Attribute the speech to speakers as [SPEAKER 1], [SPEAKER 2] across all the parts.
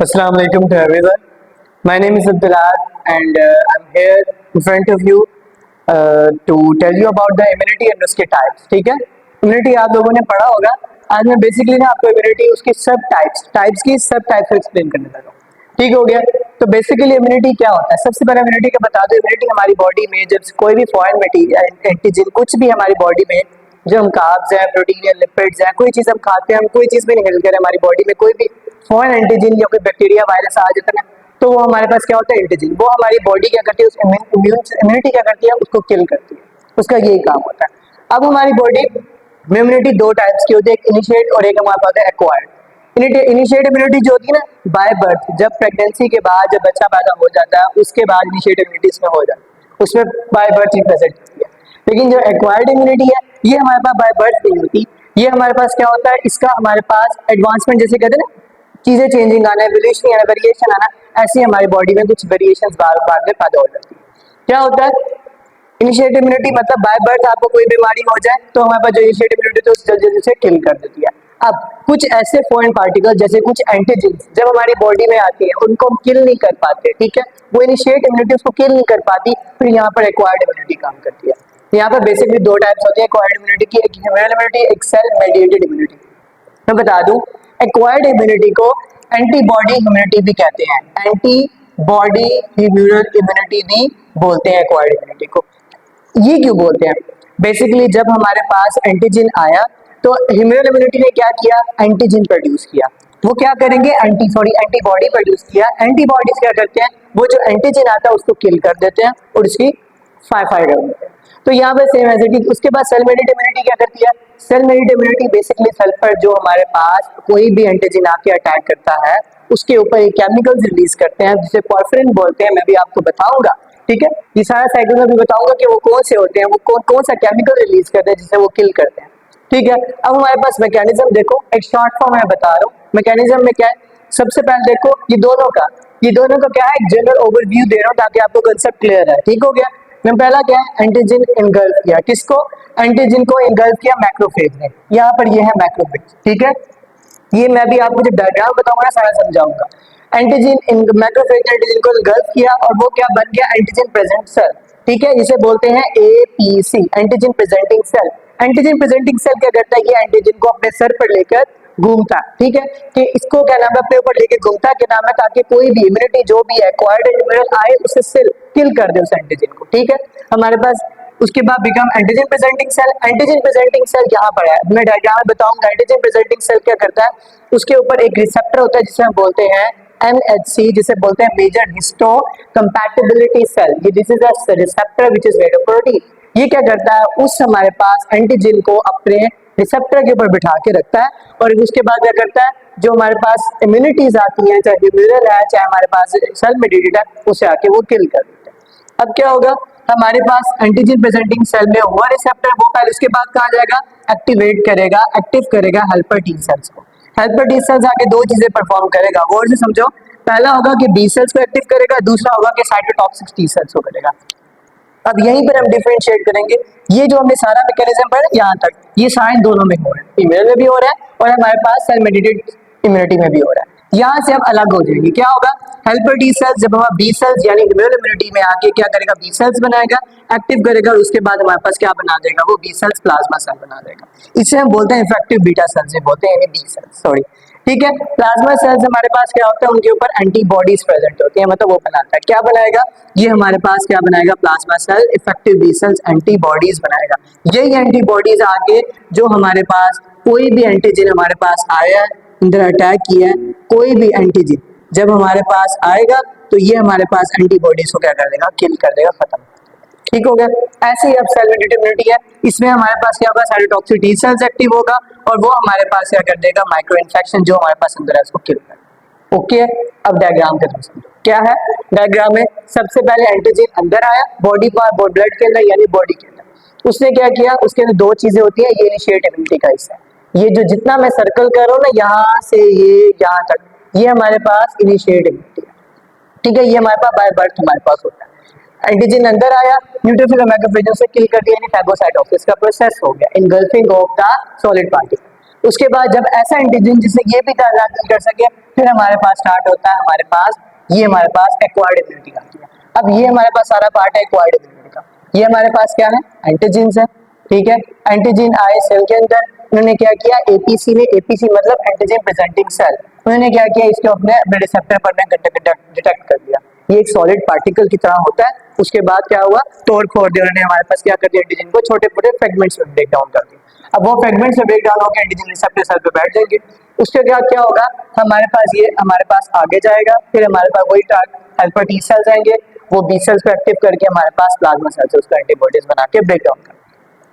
[SPEAKER 1] Assalamu alaikum to everyone. My name is Abdullah and I'm here in front of you to tell you about the immunity and उसके types. ठीक है, immunity आप लोगों ने पढ़ा होगा. आज मैं बेसिकली ना आपको immunity उसके सब टाइप्स की सब टाइप्स एक्सप्लेन करने लगा हूँ. ठीक हो गया. तो बेसिकली इम्यूनिटी क्या होता है? सबसे पहले इम्यूनिटी का बता दो. इम्यूनिटी हमारी बॉडी में जब कोई भी फॉरेन मटेरियल एंटीजन कुछ भी हमारी बॉडी में जो हम कार्ब्स हैं, प्रोटीन या लिपिड्स हैं, कोई चीज़ हम खाते हैं, हम कोई चीज़ भी निकल कर हमारी बॉडी में कोई भी फॉरेन एंटीजन या कोई बैक्टीरिया वायरस आ जाता है ना, तो वो हमारे पास क्या होता है? एंटीजन. वो हमारी बॉडी क्या करती है? उस इम्यूनिटी क्या करती है? उसको किल करती है. उसका यही काम होता है. अब हमारी बॉडी में इम्यूनिटी दो टाइप्स की होती है, एक इनिशिएट और एक हमारे पास है एक्वायर्ड. इनिशिएट इम्यूनिटी जो होती है ना बाय बर्थ, जब प्रेगनेंसी के बाद जब बच्चा पैदा हो जाता है उसके बाद इनिशिएट इम्यूनिटी इसमें हो जाती है, उसमें बाय बर्थ ही प्रेजेंट होती है. लेकिन जो एक्वायर्ड इम्यूनिटी है ये हमारे पास बाय बर्थ नहीं होती. ये हमारे पास क्या होता है? इसका हमारे पास एडवांसमेंट, जैसे कहते हैं ना चीजें चेंजिंग आना, एवोल्यूशन आना, वेरिएशन आना, ऐसी हमारी बॉडी में कुछ वेरिएशंस बार बार में पैदा हो जाती है. क्या होता है इनिशिएट इम्यूनिटी? मतलब बाय बर्थ आपको कोई बीमारी हो जाए तो हमारे पास जो इनिशिएट इम्यूनिटी तो उस जल्दी से किल कर देती है. अब कुछ ऐसे फॉरेन पार्टिकल जैसे कुछ एंटीजेंस जब हमारी बॉडी में आती है उनको हम किल नहीं कर पाते. ठीक है, वो इनिशिएट इम्यूनिटी उसको किल नहीं कर पाती, फिर यहाँ पर एक्वायर्ड इम्यूनिटी काम करती है. यहाँ पर बेसिकली दो टाइप्स होती है एक्वायर्ड इम्यूनिटी की, एक ह्यूमरल इम्यूनिटी, एक सेल मेडिएटेड इम्यूनिटी. मैं बता दूं एक्वायर्ड इम्यूनिटी को एंटीबॉडी इम्यूनिटी भी कहते हैं, एंटीबॉडी ह्यूमरल इम्यूनिटी भी बोलते हैं एक्वायर्ड इम्यूनिटी को. ये क्यों बोलते हैं? बेसिकली जब हमारे पास एंटीजन आया तो ह्यूमरल इम्यूनिटी ने क्या किया? एंटीजन प्रोड्यूस किया. वो क्या करेंगे? एंटीबॉडी प्रोड्यूस किया. एंटीबॉडीज क्या करते हैं? वो जो एंटीजन आता है उसको किल कर देते हैं और उसकी फाइट कर देते हैं. तो यहाँ पे सेम ऐसे कि उसके बाद सेल मेडिएटेड इम्यूनिटी क्या करती है? Cell mediated immunity basically cell पर जो हमारे पास कोई भी एंटीजन आके अटैक करता है उसके ऊपर ये केमिकल्स रिलीज करते हैं जिसे पॉरफिरिन बोलते हैं. मैं भी आपको बताऊंगा. ठीक है, ये सारा साइकिल में भी बताऊंगा कि वो कौन से होते हैं, वो कौन सा केमिकल रिलीज करते हैं जिसे वो किल करते हैं. ठीक है, अब हमारे पास मैकेनिज्म देखो, एक शॉर्ट फॉर्म में बता रहा हूँ. मैकेनिज्म में क्या है? सबसे पहले देखो ये दोनों का क्या है? एक जनरल ओवरव्यू दे रहा हूँ ताकि आपको कंसेप्ट क्लियर है. ठीक हो गया. मैं पहला क्या है? एंटीजन इनगल्फ किया. किसको? एंटीजन को इनगल्फ किया मैक्रोफेज ने. यहाँ पर ये है मैक्रोफेज. ठीक है, ये मैं भी आपको जो डायग्राम बताऊंगा ना सारा समझाऊंगा. एंटीजन मैक्रोफेज ने एंटीजन को इनगल्फ किया और वो क्या बन गया? Antigen present cell. ठीक है, इसे बोलते हैं APC, antigen presenting cell. Antigen presenting cell क्या करता है? ये एंटीजन को अपने सर पर लेकर घूमता. ठीक है, कि इसको क्या नाम है? अपने ऊपर लेके घूमता. क्या नाम है? ताकि कोई भी इम्यूनिटी जो भी है एक्वायर्ड इम्यूनिटी आए उसे सेल किल कर दे उस एंटीजन को. ठीक है, हमारे पास उसके बाद become antigen presenting cell. Antigen presenting cell यहाँ पर है, मैं डायग्राम में बताऊंगा. एंटीजन प्रेजेंटिंग सेल क्या करता है? उसके ऊपर एक रिसेप्टर होता है जिसे हम बोलते हैं MHC, जिसे बोलते हैं मेजर हिस्टो कंपैटिबिलिटी सेल. ये this is a receptor which is made of protein. ये क्या करता है? उस हमारे पास एंटीजन को अपने रिसेप्टर के ऊपर बिठा के रखता है और उसके बाद क्या करता है? जो हमारे पास इम्यूनिटीज आती हैं, चाहे ह्यूमरल है चाहे हमारे पास सेल मेडिएटेड है, उसे आके वो किल कर देते हैं. अब क्या होगा? हमारे पास एंटीजन प्रेजेंटिंग सेल में हुआ रिसेप्टर, वो पहले उसके बाद कहा जाएगा एक्टिवेट करेगा, एक्टिव करेगा हेल्पर टी सेल्स को. हेल्पर टी सेल्स आके दो चीजें परफॉर्म करेगा, वो से समझो. पहला होगा कि बी सेल्स को एक्टिव करेगा, दूसरा होगा कि साइटोटॉक्सिक टी सेल्स को करेगा. अब यहीं पर हम डिफरेंशिएट करेंगे. ये जो हमने सारा मैकेनिज्म पढ़ा यहाँ तक, ये सारे दोनों में हो रहा है, फीमेल में भी हो रहा है और हमारे पास सेल मेडिएटेड इम्यूनिटी में भी हो रहा है. यहाँ से अब अलग हो जाएंगे. क्या होगा? हेल्पर टी सेल्स जब हमारा बी सेल्स यानी ह्यूमरल इम्यूनिटी में आके क्या करेगा? बी सेल्स बनाएगा, एक्टिव करेगा और उसके बाद हमारे पास क्या बना देगा? वो बी सेल्स प्लाज्मा सेल बना देगा. इसे हम बोलते हैं इफेक्टिव बीटा सेल्स बोलते हैं, यानी बी सेल्स. सॉरी. ठीक है, प्लाज्मा सेल्स हमारे पास क्या होता है? उनके ऊपर एंटीबॉडीज प्रेजेंट होती है, मतलब वो बनाता है. क्या बनाएगा? ये हमारे पास क्या बनाएगा? Plasma cell effective B cells antibodies बनाएगा. यही एंटीबॉडीज आगे जो हमारे पास कोई भी एंटीजन हमारे पास आया है, अंदर अटैक किया है, कोई भी एंटीजन जब हमारे पास आएगा तो ये हमारे पास एंटीबॉडीज को क्या कर देगा? किल कर देगा, खत्म. ठीक हो गया. ऐसे ही अब सेल मेडिएटेड इम्यूनिटी है, इसमें हमारे पास क्या होगा? साइटोटॉक्सिक टी सेल्स एक्टिव होगा और वो हमारे पास क्या कर देगा? माइक्रो इन्फेक्शन जो हमारे पास अंदर है उसको किल कर. ओके, अब डायग्राम के थ्रू समझो क्या है. डायग्राम में सबसे पहले एंटीजन अंदर आया बॉडी पर, ब्लड के अंदर यानी बॉडी के अंदर. उसने क्या किया? उसके अंदर दो चीजें होती है, ये इनिशिएट इम्यूनिटी का हिस्सा है. ये जो जितना मैं सर्कल कर रहा हूँ ना यहाँ से ये यहाँ तक, ये हमारे पास इनिशिएट इम्यूनिटी है. ठीक है, ये हमारे पास बाय बर्थ हमारे पास होता है. एंटीजन अंदर आया, न्यूट्रोफिल और मैक्रोफेज से किल कर दिया, यानी फैगोसाइटोसिस का प्रोसेस हो गया, engulfing of the solid particle. उसके बाद जब ऐसा एंटीजन जिससे ये भी ट्रांजैक्शन कर सके, फिर हमारे पास स्टार्ट होता है हमारे पास एक्वायर्ड इम्यूनिटी आती है। अब ये हमारे पास सारा पार्ट है एक्वायर्ड इम्यूनिटी का। ये हमारे पास क्या है, एंटीजेंस है, ठीक है। एंटीजन आए सेल के अंदर, उन्होंने क्या किया, एपीसी ने, एपीसी मतलब एंटीजन प्रेजेंटिंग सेल, उन्होंने क्या किया, इसके अपने रिसेप्टर पर डिटेक्ट कर दिया। ये एक सॉलिड पार्टिकल की तरह होता है। उसके बाद क्या हुआ, तोड़ फोड़ दिया उन्होंने, हमारे पास क्या कर दिया, एंटीजन को छोटे छोटे फ्रेगमेंट्स में ब्रेक डाउन कर दिया। अब वो फ्रेगमेंट्स में ब्रेक डाउन होकर एंटीजन रिसेप्टर सेल पे बैठ जाएंगे। उसके बाद क्या होगा, हमारे पास आगे जाएगा, फिर हमारे पास वही हेल्पर टी सेल्स आएंगे, वो बी सेल्स को एक्टिव करके हमारे पास प्लाज्मा सेल्स उसका एंटीबॉडीज बना के ब्रेक डाउन कर,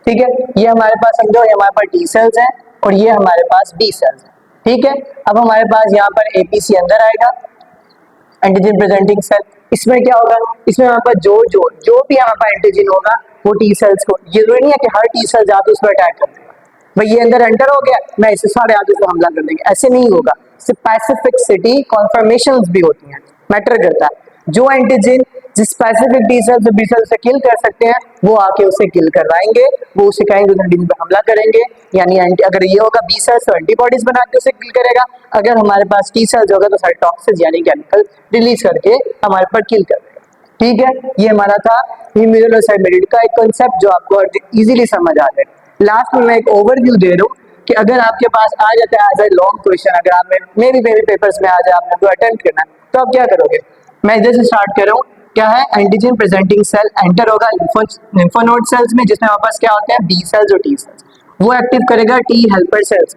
[SPEAKER 1] ठीक है। ये हमारे पास समझो, ये हमारे पास टी सेल्स हैं और ये हमारे पास बी सेल्स हैं, ठीक है। अब हमारे पास यहाँ पर एपीसी अंदर आएगा, एंटीजन प्रेजेंटिंग सेल। इसमें क्या होगा, इसमें हमारे पास जो भी हमारे पास एंटीजन होगा वो टी सेल्स को, ये जरूरी नहीं है कि हर टी सेल जाके उस पर अटैक कर देगा, भाई ये अंदर एंटर हो गया, मैं इसे सारे आगे से हमला कर देंगे, ऐसे नहीं होगा। स्पेसिफिसिटी कन्फर्मेशंस भी होती हैं, मैटर करता है। जो एंटीजन जिस specific T cell B cell से किल कर सकते हैं, वो आके उसे किल करवाएंगे, वो उसे कहेंगे, उस एंटीजन पे हमला करेंगे। यानी अगर ये होगा बी सेल्स तो एंटीबॉडीज बना के उसे किल करेगा, अगर हमारे पास टी सेल्स होगा तो सारे टॉक्सिन्स यानी केमिकल रिलीज करके हमारे पर किल कर देगा, ठीक है। ये हमारा था इम्यूनोसाइमेटिड का एक कॉन्सेप्ट जो आपको इजीली समझ आ जाए। लास्ट में मैं एक ओवरव्यू दे रहा हूँ कि अगर आपके पास आ जाता है एज ए लॉन्ग क्वेश्चन, अगर आप मेरे पेपर्स में आ जाए, आपने कोई अटेम्प्ट करना है, तो आप क्या करोगे। मैं इधर से स्टार्ट कर रहा हूँ, क्या है, एंटीजन प्रेजेंटिंग सेल एंटर होगा लिम्फोनोड सेल्स में, जिसमें हमारे पास क्या होते हैं, बी सेल्स और टी सेल्स। वो एक्टिव करेगा T helper cells,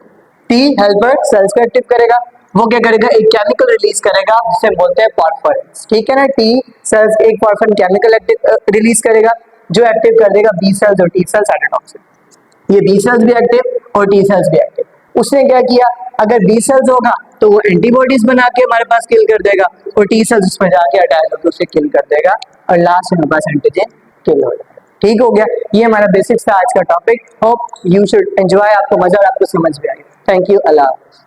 [SPEAKER 1] T helper cells को एक्टिव करेगा। वो क्या करेगा, एक केमिकल रिलीज करेगा जिसे बोलते हैं परफोरेंस, ठीक है ना। टी सेल्स एक परफोरेंस केमिकल रिलीज करेगा जो एक्टिव कर देगा बी सेल्स और टी सेल्स साइटोटॉक्सिन। ये बी सेल्स भी एक्टिव और टी सेल्स भी एक्टिव। उसने क्या किया, अगर बी सेल्स होगा तो वो एंटीबॉडीज बना के हमारे पास किल कर देगा, और टी सेल्स उसमें जाके अटैक होकर उसे किल कर देगा, और लास्ट में हमारे पास एंटीजन किल हो जाएगा, ठीक हो गया। ये हमारा बेसिक्स था आज का topic. Hope you should enjoy, आपको मजा और आपको समझ भी आएगा। थैंक यू, अल्लाह हाफिज़।